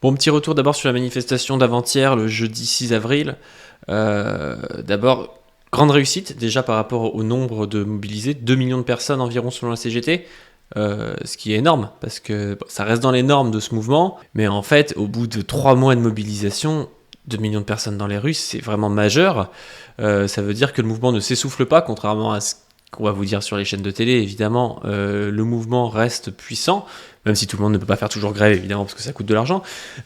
Bon, petit retour d'abord sur la manifestation d'avant-hier, le jeudi 6 avril. D'abord, grande réussite déjà par rapport au nombre de mobilisés, 2 millions de personnes environ selon la CGT. Ce qui est énorme, parce que ça reste dans les normes de ce mouvement, mais en fait, au bout de 3 mois de mobilisation, 2 millions de personnes dans les rues, c'est vraiment majeur. Ça veut dire que le mouvement ne s'essouffle pas, contrairement à ce qu'on va vous dire sur les chaînes de télé, évidemment. Le mouvement reste puissant, même si tout le monde ne peut pas faire toujours grève, évidemment, parce que ça coûte de l'argent.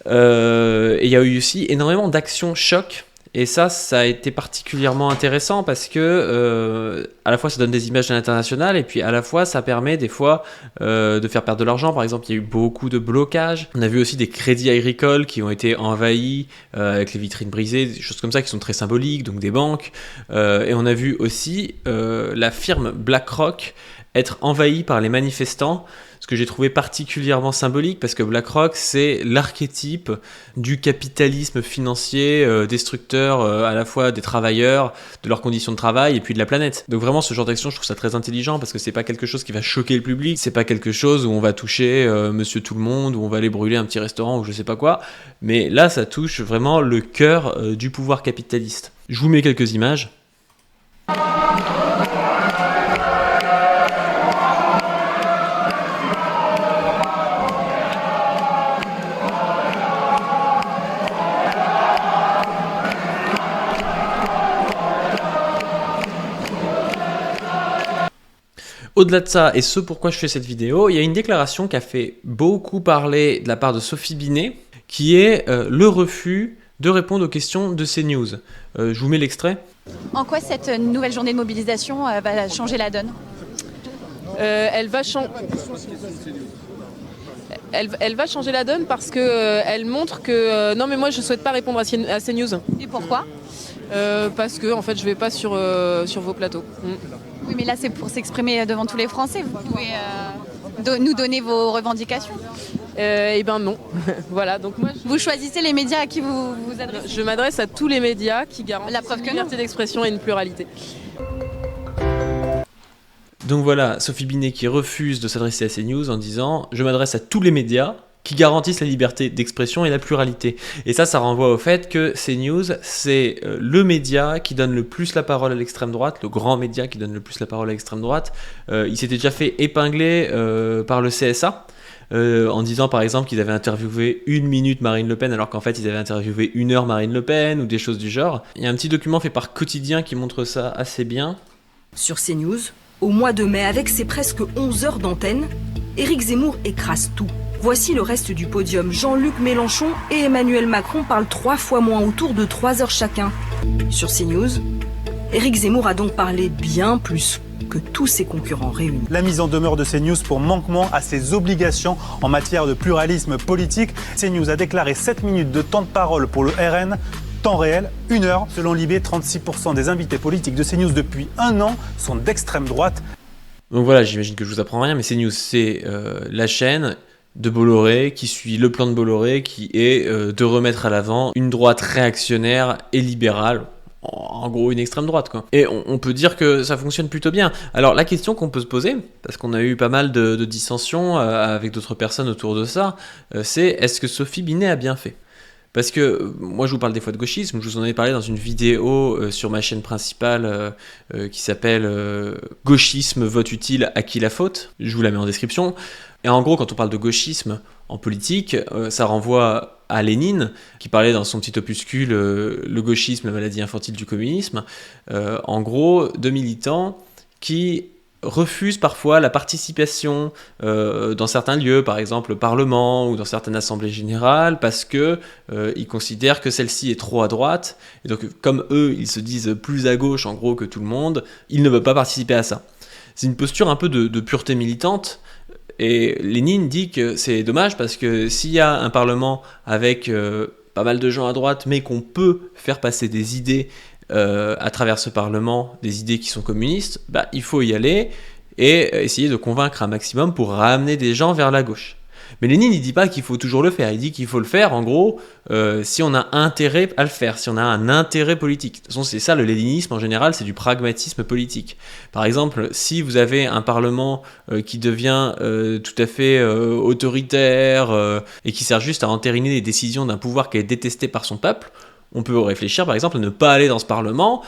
Et il y a eu aussi énormément d'actions choc. Et ça a été particulièrement intéressant parce que à la fois ça donne des images de l'international et puis à la fois ça permet des fois de faire perdre de l'argent. Par exemple, il y a eu beaucoup de blocages. On a vu aussi des crédits agricoles qui ont été envahis avec les vitrines brisées, des choses comme ça qui sont très symboliques, donc des banques. Et on a vu aussi la firme BlackRock être envahie par les manifestants, ce que j'ai trouvé particulièrement symbolique parce que BlackRock, c'est l'archétype du capitalisme financier destructeur à la fois des travailleurs, de leurs conditions de travail et puis de la planète. Donc vraiment, ce genre d'action, je trouve ça très intelligent parce que c'est pas quelque chose qui va choquer le public, c'est pas quelque chose où on va toucher Monsieur Tout-le-Monde, où on va aller brûler un petit restaurant ou je sais pas quoi, mais là, ça touche vraiment le cœur du pouvoir capitaliste. Je vous mets quelques images. Au-delà de ça, et ce pourquoi je fais cette vidéo, il y a une déclaration qui a fait beaucoup parler de la part de Sophie Binet, qui est le refus de répondre aux questions de CNews. Je vous mets l'extrait. En quoi cette nouvelle journée de mobilisation va changer la donne ? Elle va changer la donne parce que elle montre que non mais moi je souhaite pas répondre à CNews. Et pourquoi ? Parce que en fait je vais pas sur vos plateaux. Oui, mais là c'est pour s'exprimer devant tous les Français. Vous pouvez nous donner vos revendications ? Eh ben non. Voilà, donc moi vous choisissez les médias à qui vous vous adressez ? Je m'adresse à tous les médias qui garantissent une liberté d'expression et une pluralité. Donc voilà, Sophie Binet qui refuse de s'adresser à CNews en disant « Je m'adresse à tous les médias qui garantissent la liberté d'expression et la pluralité ». Et ça renvoie au fait que CNews, c'est le média qui donne le plus la parole à l'extrême droite, le grand média qui donne le plus la parole à l'extrême droite. Il s'était déjà fait épingler par le CSA, en disant par exemple qu'ils avaient interviewé 1 minute Marine Le Pen alors qu'en fait ils avaient interviewé 1 heure Marine Le Pen ou des choses du genre. Il y a un petit document fait par Quotidien qui montre ça assez bien. Sur CNews, au mois de mai, avec ses presque 11 heures d'antenne, Éric Zemmour écrase tout. Voici le reste du podium. Jean-Luc Mélenchon et Emmanuel Macron parlent 3 fois moins autour de 3 heures chacun. Sur CNews, Éric Zemmour a donc parlé bien plus que tous ses concurrents réunis. La mise en demeure de CNews pour manquement à ses obligations en matière de pluralisme politique. CNews a déclaré 7 minutes de temps de parole pour le RN. Temps réel, 1 heure. Selon Libé, 36% des invités politiques de CNews depuis 1 an sont d'extrême droite. Donc voilà, j'imagine que je vous apprends rien, mais CNews, c'est la chaîne de Bolloré qui suit le plan de Bolloré qui est de remettre à l'avant une droite réactionnaire et libérale. En gros, une extrême droite, quoi. Et on peut dire que ça fonctionne plutôt bien. Alors, la question qu'on peut se poser, parce qu'on a eu pas mal de dissensions avec d'autres personnes autour de ça, c'est est-ce que Sophie Binet a bien fait ? Parce que moi je vous parle des fois de gauchisme, je vous en ai parlé dans une vidéo sur ma chaîne principale qui s'appelle Gauchisme, vote utile, à qui la faute ? Je vous la mets en description. Et en gros, quand on parle de gauchisme en politique, ça renvoie à Lénine, qui parlait dans son petit opuscule Le gauchisme, la maladie infantile du communisme. En gros, de militants qui refusent parfois la participation dans certains lieux, par exemple le Parlement ou dans certaines assemblées générales, parce que ils considèrent que celle-ci est trop à droite, et donc comme eux, ils se disent plus à gauche en gros que tout le monde, ils ne veulent pas participer à ça. C'est une posture un peu de pureté militante, et Lénine dit que c'est dommage parce que s'il y a un Parlement avec pas mal de gens à droite, mais qu'on peut faire passer des idées à travers ce Parlement, des idées qui sont communistes, il faut y aller et essayer de convaincre un maximum pour ramener des gens vers la gauche. Mais Lénine, il dit pas qu'il faut toujours le faire, il dit qu'il faut le faire, en gros, si on a intérêt à le faire, si on a un intérêt politique. De toute façon, c'est ça, le léninisme, en général, c'est du pragmatisme politique. Par exemple, si vous avez un parlement qui devient tout à fait autoritaire et qui sert juste à entériner les décisions d'un pouvoir qui est détesté par son peuple, on peut réfléchir par exemple à ne pas aller dans ce parlement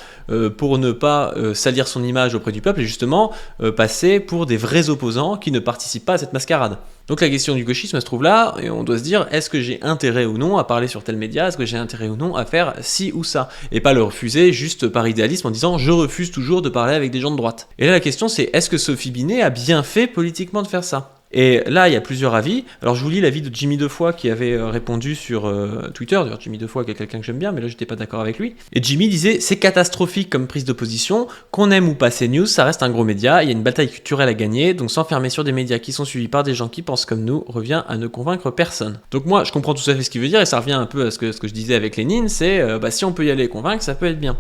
pour ne pas salir son image auprès du peuple et justement passer pour des vrais opposants qui ne participent pas à cette mascarade. Donc la question du gauchisme se trouve là et on doit se dire est-ce que j'ai intérêt ou non à parler sur tel média, est-ce que j'ai intérêt ou non à faire ci ou ça, et pas le refuser juste par idéalisme en disant je refuse toujours de parler avec des gens de droite. Et là la question c'est est-ce que Sophie Binet a bien fait politiquement de faire ça ? Et là, il y a plusieurs avis. Alors, je vous lis l'avis de Jimmy Defoy qui avait répondu sur Twitter. D'ailleurs, Jimmy Defoy qui est quelqu'un que j'aime bien, mais là, j'étais pas d'accord avec lui. Et Jimmy disait « C'est catastrophique comme prise de position. Qu'on aime ou pas CNews, ça reste un gros média. Il y a une bataille culturelle à gagner. Donc, s'enfermer sur des médias qui sont suivis par des gens qui pensent comme nous revient à ne convaincre personne. » Donc, moi, je comprends tout à fait ce qu'il veut dire et ça revient un peu à ce que je disais avec Lénine. C'est si on peut y aller et convaincre, ça peut être bien.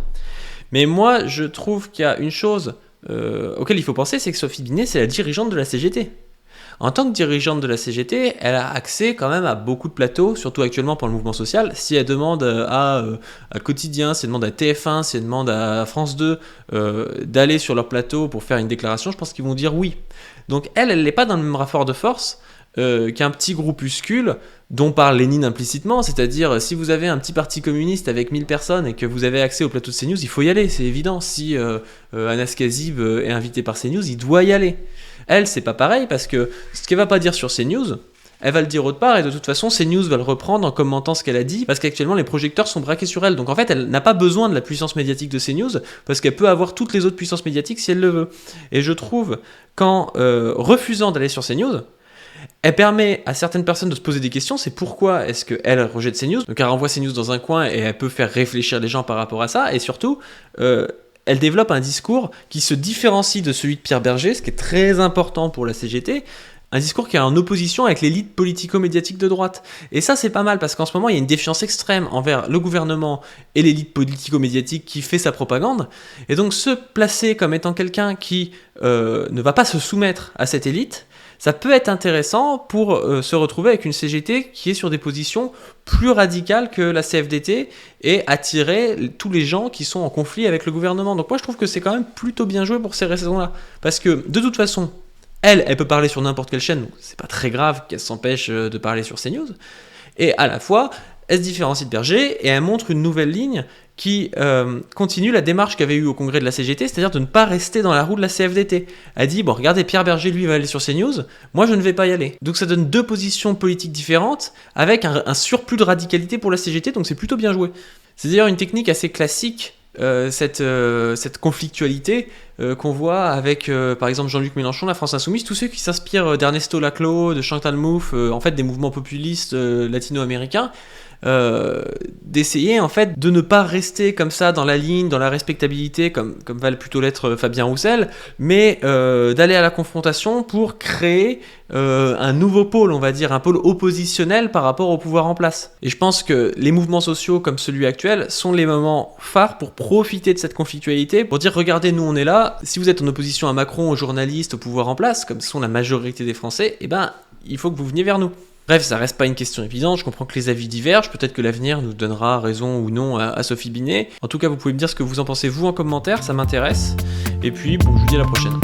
Mais moi, je trouve qu'il y a une chose auquel il faut penser, c'est que Sophie Binet, c'est la dirigeante de la CGT. En tant que dirigeante de la CGT, elle a accès quand même à beaucoup de plateaux, surtout actuellement pour le mouvement social. Si elle demande à Quotidien, si elle demande à TF1, si elle demande à France 2 d'aller sur leur plateau pour faire une déclaration, je pense qu'ils vont dire oui. Donc elle n'est pas dans le même rapport de force qu'un petit groupuscule dont parle Lénine implicitement, c'est-à-dire si vous avez un petit parti communiste avec 1000 personnes et que vous avez accès au plateau de CNews, il faut y aller, c'est évident. Si Anas Kazib est invité par CNews, il doit y aller. Elle, c'est pas pareil parce que ce qu'elle va pas dire sur CNews, elle va le dire autre part et de toute façon CNews va le reprendre en commentant ce qu'elle a dit parce qu'actuellement les projecteurs sont braqués sur elle. Donc en fait elle n'a pas besoin de la puissance médiatique de CNews parce qu'elle peut avoir toutes les autres puissances médiatiques si elle le veut. Et je trouve qu'en refusant d'aller sur CNews, elle permet à certaines personnes de se poser des questions, c'est pourquoi est-ce qu'elle rejette CNews. Donc elle renvoie CNews dans un coin et elle peut faire réfléchir les gens par rapport à ça et surtout elle développe un discours qui se différencie de celui de Pierre Berger, ce qui est très important pour la CGT, un discours qui est en opposition avec l'élite politico-médiatique de droite. Et ça, c'est pas mal, parce qu'en ce moment, il y a une défiance extrême envers le gouvernement et l'élite politico-médiatique qui fait sa propagande. Et donc, se placer comme étant quelqu'un qui ne va pas se soumettre à cette élite, ça peut être intéressant pour se retrouver avec une CGT qui est sur des positions plus radicales que la CFDT et attirer tous les gens qui sont en conflit avec le gouvernement. Donc moi je trouve que c'est quand même plutôt bien joué pour ces raisons-là. Parce que de toute façon, elle peut parler sur n'importe quelle chaîne, donc c'est pas très grave qu'elle s'empêche de parler sur CNews. Et à la fois, elle se différencie de Berger et elle montre une nouvelle ligne qui continue la démarche qu'avait eue au congrès de la CGT, c'est-à-dire de ne pas rester dans la roue de la CFDT. Elle dit, bon regardez, Pierre Berger lui va aller sur CNews, moi je ne vais pas y aller. Donc ça donne deux positions politiques différentes, avec un surplus de radicalité pour la CGT, donc c'est plutôt bien joué. C'est d'ailleurs une technique assez classique, cette conflictualité qu'on voit avec par exemple Jean-Luc Mélenchon, la France Insoumise, tous ceux qui s'inspirent d'Ernesto Laclau, de Chantal Mouffe, en fait des mouvements populistes latino-américains, d'essayer en fait de ne pas rester comme ça dans la ligne, dans la respectabilité comme va plutôt l'être Fabien Roussel, mais d'aller à la confrontation pour créer un nouveau pôle, on va dire, un pôle oppositionnel par rapport au pouvoir en place. Et je pense que les mouvements sociaux comme celui actuel sont les moments phares pour profiter de cette conflictualité, pour dire regardez, nous on est là, si vous êtes en opposition à Macron, aux journalistes, au pouvoir en place, comme sont la majorité des Français, eh ben il faut que vous veniez vers nous. Bref, ça reste pas une question évidente, je comprends que les avis divergent, peut-être que l'avenir nous donnera raison ou non à Sophie Binet. En tout cas, vous pouvez me dire ce que vous en pensez vous en commentaire, ça m'intéresse. Et puis, bon, je vous dis à la prochaine.